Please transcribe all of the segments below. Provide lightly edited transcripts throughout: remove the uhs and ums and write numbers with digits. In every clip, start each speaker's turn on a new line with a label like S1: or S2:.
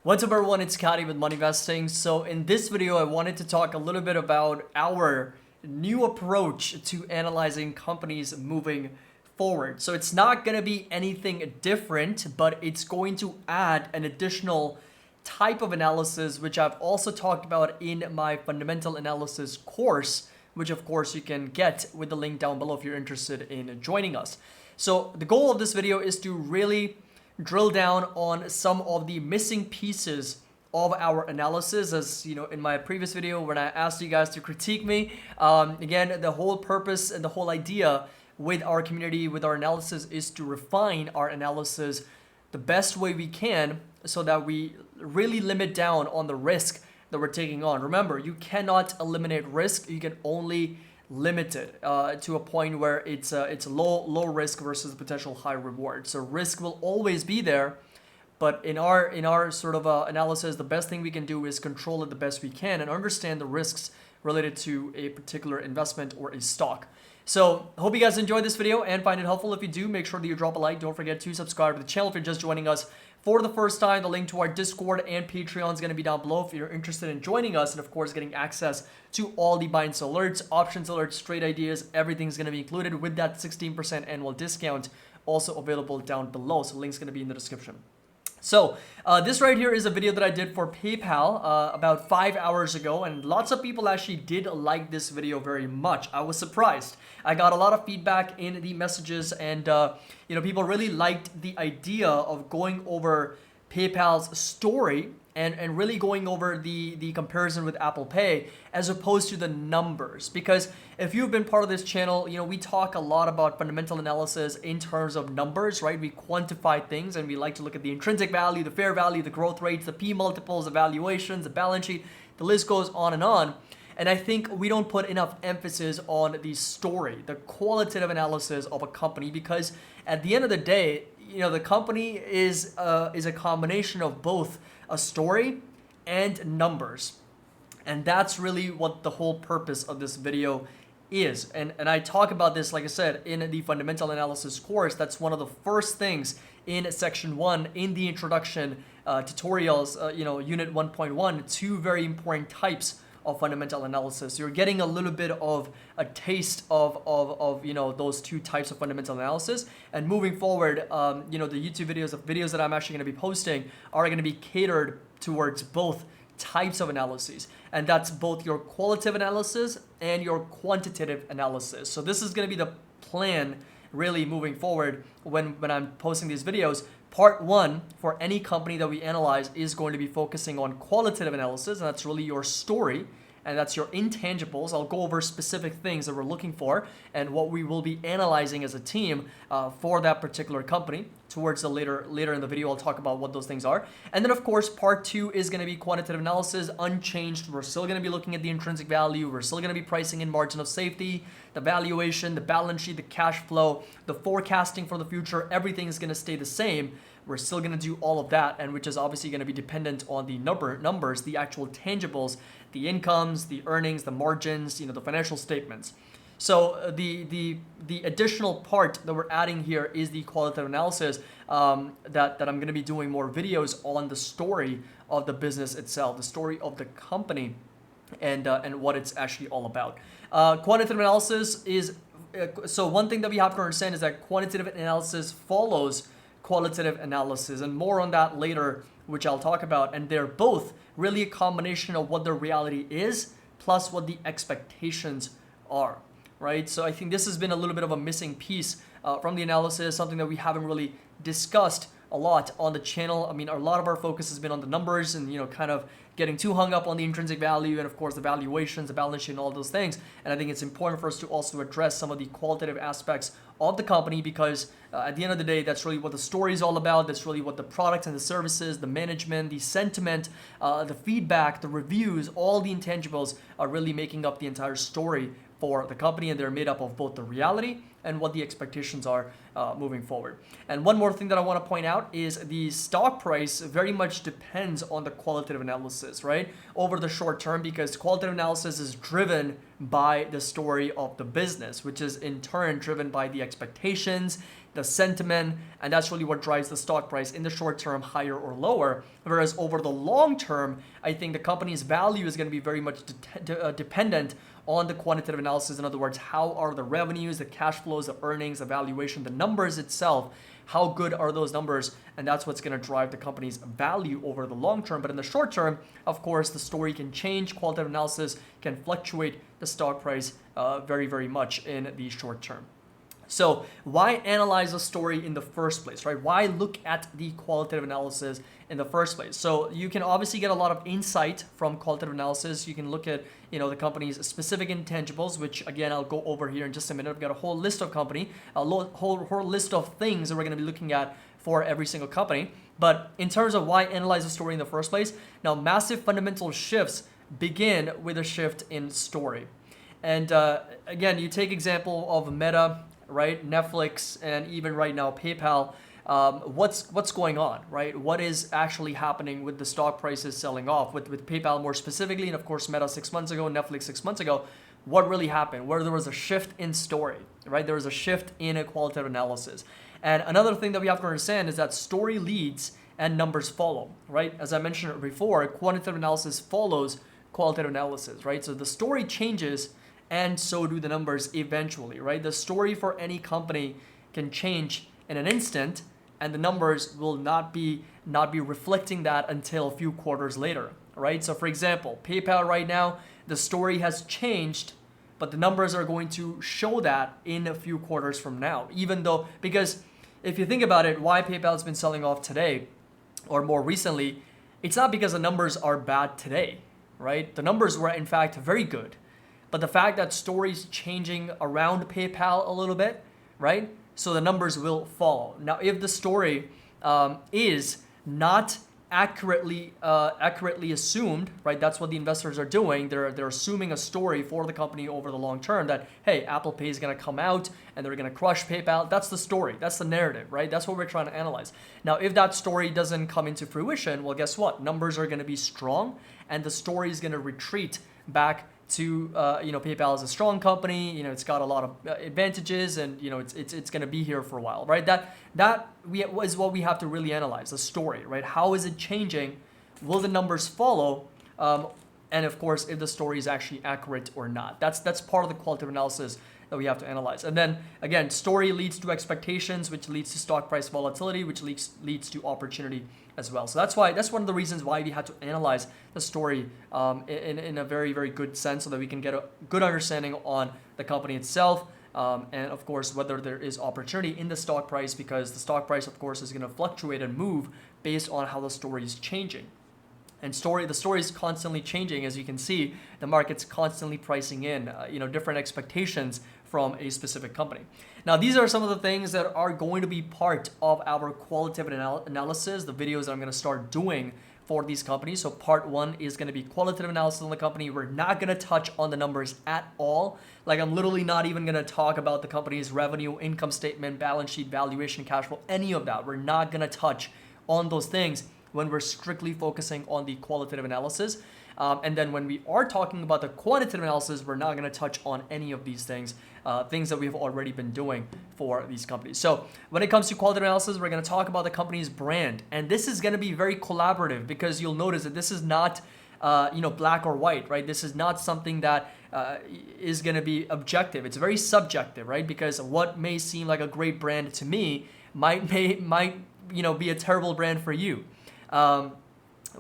S1: What's up everyone, it's Kadi with Money Investing. So in this video, I wanted to talk a little bit about our new approach to analyzing companies moving forward. So it's not going to be anything different, but it's going to add an additional type of analysis, which I've also talked about in my fundamental analysis course, which of course you can get with the link down below if you're interested in joining us. So the goal of this video is to really drill down on some of the missing pieces of our analysis. As you know, in my previous video when I asked you guys to critique me, again, the whole purpose and the whole idea with our community, with our analysis, is to refine our analysis the best way we can so that we really limit down on the risk that we're taking on. Remember, you cannot eliminate risk, you can only limited to a point where it's low risk versus potential high reward. So risk will always be there, but in our sort of analysis, the best thing we can do is control it the best we can and understand the risks related to a particular investment or a stock. So hope you guys enjoyed this video and find it helpful. If you do, make sure that you drop a like. Don't forget to subscribe to the channel if you're just joining us for the first time. The link to our Discord and Patreon is going to be down below if you're interested in joining us, and of course getting access to all the buy and sell alerts, options alerts, trade ideas. Everything's going to be included with that 16% annual discount also available down below. So the link's going to be in the description. So this right here is a video that I did for PayPal about 5 hours ago, and lots of people actually did like this video very much. I was surprised. I got a lot of feedback in the messages, and people really liked the idea of going over PayPal's story and really going over the comparison with Apple Pay as opposed to the numbers. Because if you've been part of this channel, we talk a lot about fundamental analysis in terms of numbers, right? We quantify things and we like to look at the intrinsic value, the fair value, the growth rates, the P multiples, the valuations, the balance sheet, the list goes on and on. And I think we don't put enough emphasis on the story, the qualitative analysis of a company, because at the end of the day, the company is a combination of both a story and numbers. And that's really what the whole purpose of this video is. And I talk about this, like I said, in the fundamental analysis course. That's one of the first things in section 1 in the introduction tutorials, unit 1.1, two very important types of fundamental analysis. You're getting a little bit of a taste of those two types of fundamental analysis. And moving forward, the YouTube videos that I'm actually going to be posting are going to be catered towards both types of analyses, and that's both your qualitative analysis and your quantitative analysis. So this is going to be the plan really moving forward when I'm posting these videos. Part 1 for any company that we analyze is going to be focusing on qualitative analysis, and that's really your story, and that's your intangibles. I'll go over specific things that we're looking for and what we will be analyzing as a team for that particular company. Towards the later in the video, I'll talk about what those things are. And then of course, part 2 is going to be quantitative analysis, unchanged. We're still going to be looking at the intrinsic value. We're still going to be pricing in margin of safety, the valuation, the balance sheet, the cash flow, the forecasting for the future. Everything is going to stay the same. We're still going to do all of that, and which is obviously going to be dependent on the numbers, the actual tangibles, the incomes, the earnings, the margins, the financial statements. So the additional part that we're adding here is the qualitative analysis that I'm going to be doing more videos on the story of the business itself, the story of the company, and what it's actually all about. Quantitative analysis is so one thing that we have to understand is that quantitative analysis follows qualitative analysis, and more on that later, which I'll talk about. And they're both really a combination of what the reality is plus what the expectations are, right? So I think this has been a little bit of a missing piece from the analysis, something that we haven't really discussed a lot on the channel. I mean, a lot of our focus has been on the numbers and, kind of getting too hung up on the intrinsic value and of course the valuations, the balance sheet, and all those things. And I think it's important for us to also address some of the qualitative aspects of the company, because at the end of the day, that's really what the story is all about. That's really what the products and the services, the management, the sentiment, the feedback, the reviews, all the intangibles are really making up the entire story for the company, and they're made up of both the reality and what the expectations are moving forward. And one more thing that I want to point out is the stock price very much depends on the qualitative analysis, right? Over the short term, because qualitative analysis is driven by the story of the business, which is in turn driven by the expectations, the sentiment, and that's really what drives the stock price in the short term higher or lower. Whereas over the long term, I think the company's value is going to be very much dependent on the quantitative analysis. In other words, how are the revenues, the cash flows, the earnings, the valuation, the numbers itself, how good are those numbers? And that's what's going to drive the company's value over the long term. But in the short term, of course, the story can change. Qualitative analysis can fluctuate the stock price very, very much in the short term. So why analyze a story in the first place, right? Why look at the qualitative analysis in the first place? So you can obviously get a lot of insight from qualitative analysis. You can look at, the company's specific intangibles, which again, I'll go over here in just a minute. I've got a whole list of whole list of things that we're going to be looking at for every single company. But in terms of why analyze a story in the first place, now massive fundamental shifts begin with a shift in story. And again, you take example of Meta, right? Netflix, and even right now PayPal. What's going on, right? What is actually happening with the stock prices selling off with PayPal more specifically, and of course Meta 6 months ago, Netflix 6 months ago? What really happened? Where there was a shift in story, right? There was a shift in a qualitative analysis. And another thing that we have to understand is that story leads and numbers follow, right? As I mentioned before, quantitative analysis follows qualitative analysis, right? So the story changes and so do the numbers eventually, right? The story for any company can change in an instant, and the numbers will not be reflecting that until a few quarters later, right? So for example, PayPal right now, the story has changed, but the numbers are going to show that in a few quarters from now, because if you think about it, why PayPal has been selling off today or more recently, it's not because the numbers are bad today, right? The numbers were in fact very good. But the fact that stories changing around PayPal a little bit, right? So the numbers will follow. Now, if the story is not accurately assumed, right? That's what the investors are doing. They're assuming a story for the company over the long term that, hey, Apple Pay is going to come out and they're going to crush PayPal. That's the story. That's the narrative, right? That's what we're trying to analyze. Now, if that story doesn't come into fruition, well, guess what? Numbers are going to be strong and the story is going to retreat back to PayPal is a strong company. It's got a lot of advantages, and it's going to be here for a while, right? That is what we have to really analyze, the story, right? How is it changing? Will the numbers follow? And of course, if the story is actually accurate or not. That's part of the qualitative analysis that we have to analyze. And then again, story leads to expectations, which leads to stock price volatility, which leads to opportunity as well. So that's one of the reasons why we had to analyze the story in a very, very good sense, so that we can get a good understanding on the company itself, and of course whether there is opportunity in the stock price, because the stock price of course is going to fluctuate and move based on how the story is changing. And the story is constantly changing. As you can see, the market's constantly pricing in different expectations from a specific company. Now, these are some of the things that are going to be part of our qualitative analysis, the videos that I'm going to start doing for these companies. So part 1 is going to be qualitative analysis on the company. We're not going to touch on the numbers at all. Like, I'm literally not even going to talk about the company's revenue, income statement, balance sheet, valuation, cash flow, any of that. We're not going to touch on those things when we're strictly focusing on the qualitative analysis. And then when we are talking about the quantitative analysis, we're not going to touch on any of these things, things that we've already been doing for these companies. So when it comes to qualitative analysis, we're going to talk about the company's brand. And this is going to be very collaborative, because you'll notice that this is not black or white, right? This is not something that is going to be objective. It's very subjective, right? Because what may seem like a great brand to me might be a terrible brand for you.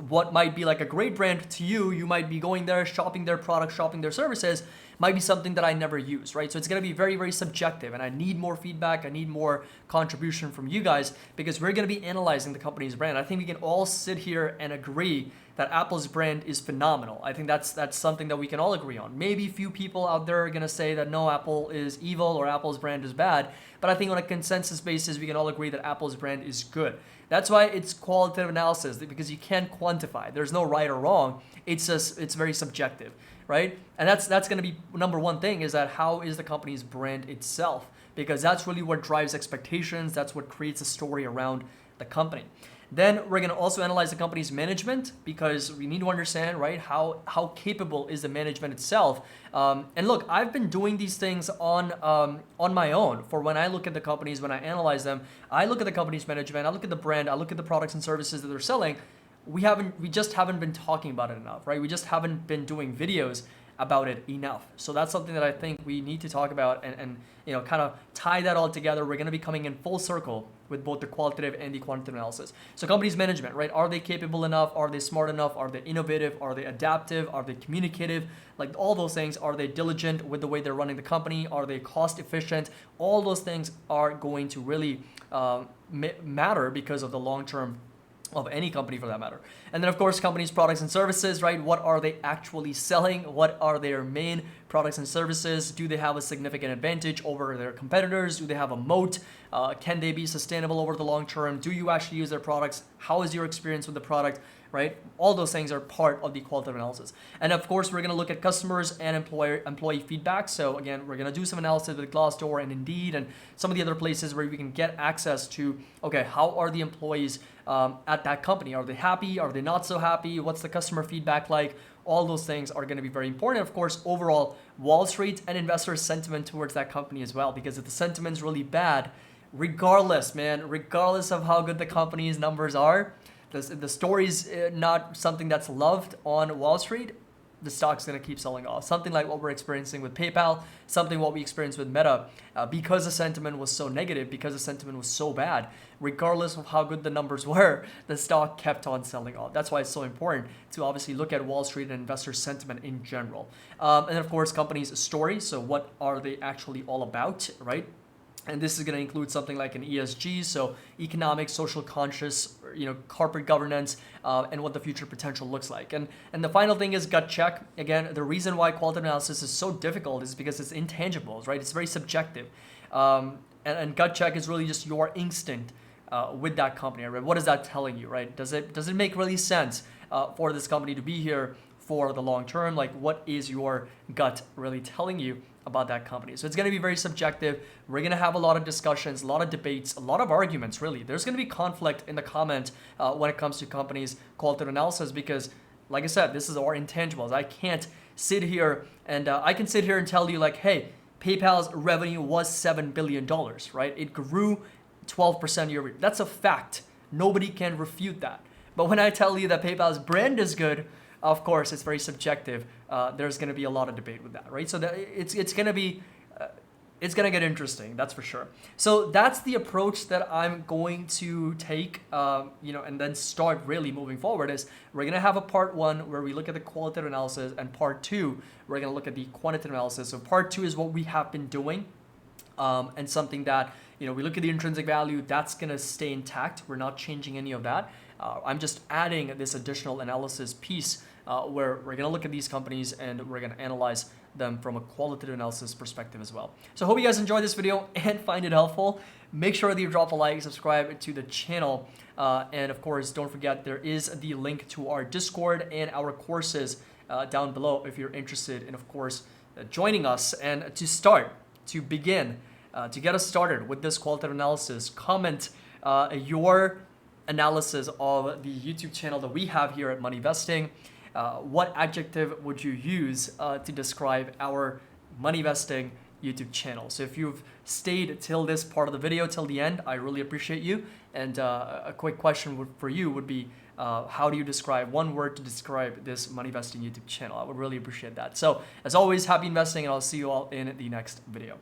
S1: What might be like a great brand to you, you might be going there, shopping their products, shopping their services, might be something that I never use, right? So it's going to be very, very subjective, and I need more feedback. I need more contribution from you guys, because we're going to be analyzing the company's brand. I think we can all sit here and agree that Apple's brand is phenomenal. I think that's something that we can all agree on. Maybe few people out there are going to say that no, Apple is evil or Apple's brand is bad, but I think on a consensus basis, we can all agree that Apple's brand is good. That's why it's qualitative analysis, because you can't quantify. There's no right or wrong. It's very subjective, right? And that's going to be number one thing, is that how is the company's brand itself? because that's really what drives expectations. That's what creates a story around the company. Then we're going to also analyze the company's management, because we need to understand, right, how capable is the management itself. And look, I've been doing these things on my own. For when I look at the companies, when I analyze them, I look at the company's management, I look at the brand, I look at the products and services that they're selling. We just haven't been talking about it enough, right? We just haven't been doing videos about it enough. So that's something that I think we need to talk about and kind of tie that all together. We're going to be coming in full circle with both the qualitative and the quantitative analysis. So companies management, right? Are they capable enough? Are they smart enough? Are they innovative? Are they adaptive? Are they communicative? Like all those things. Are they diligent with the way they're running the company? Are they cost efficient? All those things are going to really matter because of the long-term of any company for that matter. And then of course, companies' products and services, right? What are they actually selling? What are their main products and services? Do they have a significant advantage over their competitors? Do they have a moat? Can they be sustainable over the long term? Do you actually use their products? How is your experience with the product, right? All those things are part of the qualitative analysis. And of course, we're going to look at customers and employee feedback. So again, we're going to do some analysis with Glassdoor and Indeed and some of the other places where we can get access to, okay, how are the employees at that company? Are they happy? Are they not so happy? What's the customer feedback like? All those things are going to be very important. Of course, overall, Wall Street and investor sentiment towards that company as well, because if the sentiment's really bad, regardless of how good the company's numbers are, the story's not something that's loved on Wall Street, the stock's going to keep selling off. Something like what we're experiencing with PayPal, something what we experienced with Meta, because the sentiment was so negative, because the sentiment was so bad, regardless of how good the numbers were, the stock kept on selling off. That's why it's so important to obviously look at Wall Street and investor sentiment in general. And of course, companies' story. So what are they actually all about, right? And this is going to include something like an ESG, so economic, social conscious, corporate governance, and what the future potential looks like. And the final thing is gut check. Again, the reason why qualitative analysis is so difficult is because it's intangibles, right? It's very subjective. And gut check is really just your instinct with that company, right? What is that telling you, right? Does it make really sense for this company to be here for the long term? Like, what is your gut really telling you about that company? So it's going to be very subjective. We're going to have a lot of discussions, a lot of debates, a lot of arguments, really. There's going to be conflict in the comment when it comes to companies' qualitative analysis, because, like I said, this is our intangibles. I can't sit here and I can sit here and tell you like, hey, PayPal's revenue was $7 billion, right? It grew 12% year over year. That's a fact. Nobody can refute that. But when I tell you that PayPal's brand is good, of course, it's very subjective. There's going to be a lot of debate with that, right? So it's going to be, it's going to get interesting, that's for sure. So that's the approach that I'm going to take, and then start really moving forward. Is we're going to have a part one where we look at the qualitative analysis, and part two, we're going to look at the quantitative analysis. So part two is what we have been doing, and something that, we look at the intrinsic value, that's going to stay intact. We're not changing any of that. I'm just adding this additional analysis piece where we're going to look at these companies and we're going to analyze them from a qualitative analysis perspective as well. So I hope you guys enjoyed this video and find it helpful. Make sure that you drop a like, subscribe to the channel, and of course, don't forget there is the link to our Discord and our courses down below if you're interested in, of course, joining us. And to begin, to get us started with this qualitative analysis, comment your analysis of the YouTube channel that we have here at Money Vesting. What adjective would you use to describe our Money Vesting YouTube channel? So if you've stayed till this part of the video, till the end, I really appreciate you. And a quick question for you would be, how do you describe one word to describe this Money Vesting YouTube channel? I would really appreciate that. So as always, happy investing, and I'll see you all in the next video.